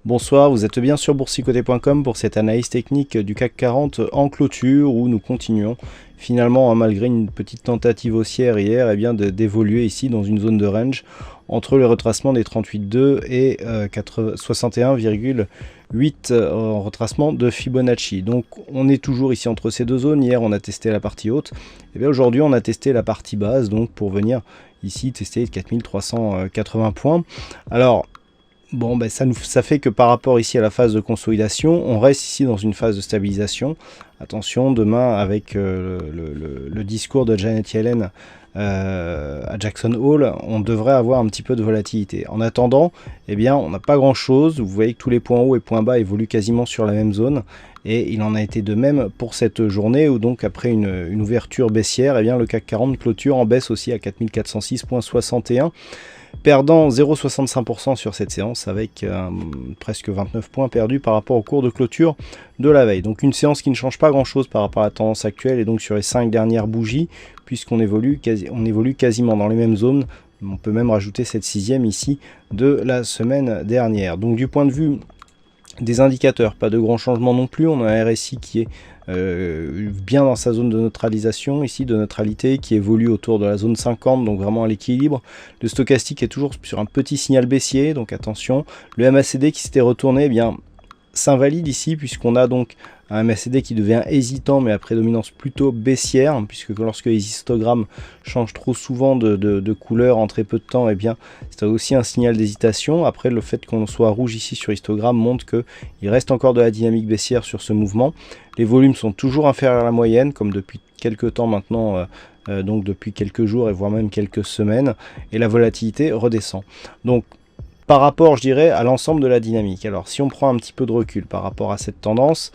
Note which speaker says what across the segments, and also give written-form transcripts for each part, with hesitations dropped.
Speaker 1: Bonsoir, vous êtes bien sur boursicoté.com pour cette analyse technique du CAC 40 en clôture où nous continuons finalement, malgré une petite tentative haussière hier, d'évoluer ici dans une zone de range entre le retracement des 38,2 et 61,8 en retracement de Fibonacci. Donc on est toujours ici entre ces deux zones. Hier on a testé la partie haute, et bien aujourd'hui on a testé la partie basse, donc pour venir ici tester 4380 points. Alors bon, ça fait que par rapport ici à la phase de consolidation, on reste ici dans une phase de stabilisation. Attention, demain avec le discours de Janet Yellen à Jackson Hole, on devrait avoir un petit peu de volatilité. En attendant, eh bien, on n'a pas grand chose. Vous voyez que tous les points hauts et points bas évoluent quasiment sur la même zone. Et il en a été de même pour cette journée où donc après une ouverture baissière, eh bien, le CAC 40 clôture en baisse aussi à 4406,61. Perdant 0,65% sur cette séance avec presque 29 points perdus par rapport au cours de clôture de la veille. Donc une séance qui ne change pas grand chose par rapport à la tendance actuelle et donc sur les 5 dernières bougies puisqu'on évolue quasiment dans les mêmes zones. On peut même rajouter cette sixième ici de la semaine dernière. Donc du point de vue des indicateurs, pas de grands changements non plus. On a un RSI qui est bien dans sa zone de neutralisation, ici de neutralité, qui évolue autour de la zone 50, donc vraiment à l'équilibre. Le stochastique est toujours sur un petit signal baissier, donc attention. Le MACD qui s'était retourné, eh bien s'invalide ici, puisqu'on a donc un MACD qui devient hésitant, mais à prédominance plutôt baissière, puisque lorsque les histogrammes changent trop souvent de couleur en très peu de temps, eh bien c'est aussi un signal d'hésitation. Après, le fait qu'on soit rouge ici sur histogramme montre qu'il reste encore de la dynamique baissière sur ce mouvement. Les volumes sont toujours inférieurs à la moyenne, comme depuis quelques temps maintenant, donc depuis quelques jours et voire même quelques semaines, et la volatilité redescend. Donc par rapport, je dirais, à l'ensemble de la dynamique. Alors si on prend un petit peu de recul par rapport à cette tendance,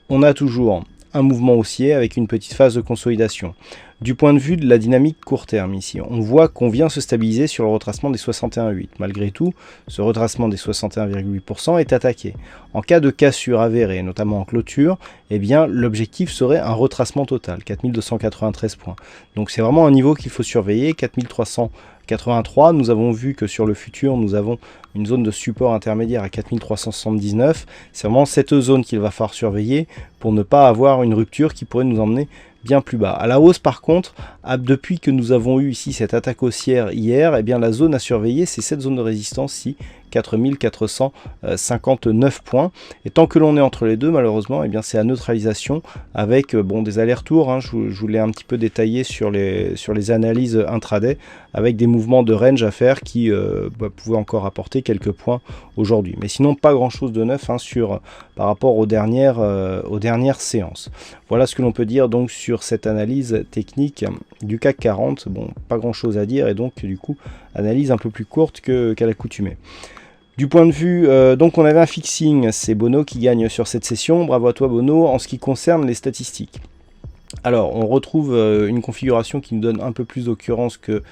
Speaker 1: on a toujours un mouvement haussier avec une petite phase de consolidation. Du point de vue de la dynamique court terme ici, on voit qu'on vient se stabiliser sur le retracement des 61,8. Malgré tout, ce retracement des 61,8% est attaqué. En cas de cassure avérée, notamment en clôture, eh bien l'objectif serait un retracement total, 4293 points. Donc c'est vraiment un niveau qu'il faut surveiller, 4383. Nous avons vu que sur le futur, nous avons une zone de support intermédiaire à 4379. C'est vraiment cette zone qu'il va falloir surveiller pour ne pas avoir une rupture qui pourrait nous emmener bien plus bas. À la hausse par contre, depuis que nous avons eu ici cette attaque haussière hier, eh bien la zone à surveiller, c'est cette zone de résistance ici, 4459 points. Et tant que l'on est entre les deux, malheureusement, eh bien c'est à neutralisation avec des allers-retours. Je vous l'ai un petit peu détaillé sur les analyses intraday, avec des mouvements de range à faire qui pouvaient encore apporter quelques points aujourd'hui. Mais sinon, pas grand-chose de neuf par rapport aux dernières séances. Voilà ce que l'on peut dire donc sur cette analyse technique du CAC 40. Bon, pas grand-chose à dire et donc du coup, analyse un peu plus courte qu'à l'accoutumée. Du point de vue, donc on avait un fixing, c'est Bono qui gagne sur cette session. Bravo à toi Bono. En ce qui concerne les statistiques, alors on retrouve une configuration qui nous donne un peu plus d'occurrence que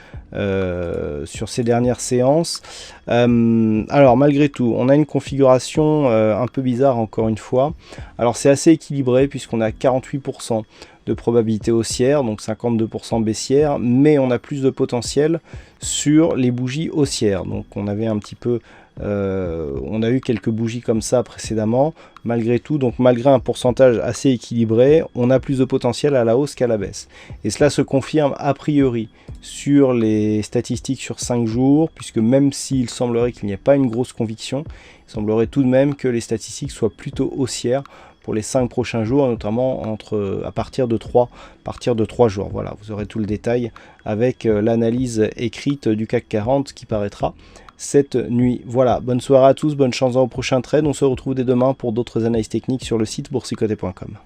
Speaker 1: sur ces dernières séances. Alors malgré tout, on a une configuration un peu bizarre encore une fois. Alors c'est assez équilibré puisqu'on a 48% de probabilité haussière, donc 52% baissière, mais on a plus de potentiel sur les bougies haussières. Donc on avait un petit peu on a eu quelques bougies comme ça précédemment. Malgré tout, donc malgré un pourcentage assez équilibré, on a plus de potentiel à la hausse qu'à la baisse. Et cela se confirme a priori sur les statistiques sur 5 jours, puisque même s'il semblerait qu'il n'y ait pas une grosse conviction, il semblerait tout de même que les statistiques soient plutôt haussières pour les 5 prochains jours, notamment à partir de 3 jours. Voilà, vous aurez tout le détail avec l'analyse écrite du CAC 40 qui paraîtra cette nuit. Voilà, bonne soirée à tous, bonne chance dans le prochain trade. On se retrouve dès demain pour d'autres analyses techniques sur le site boursicoté.com.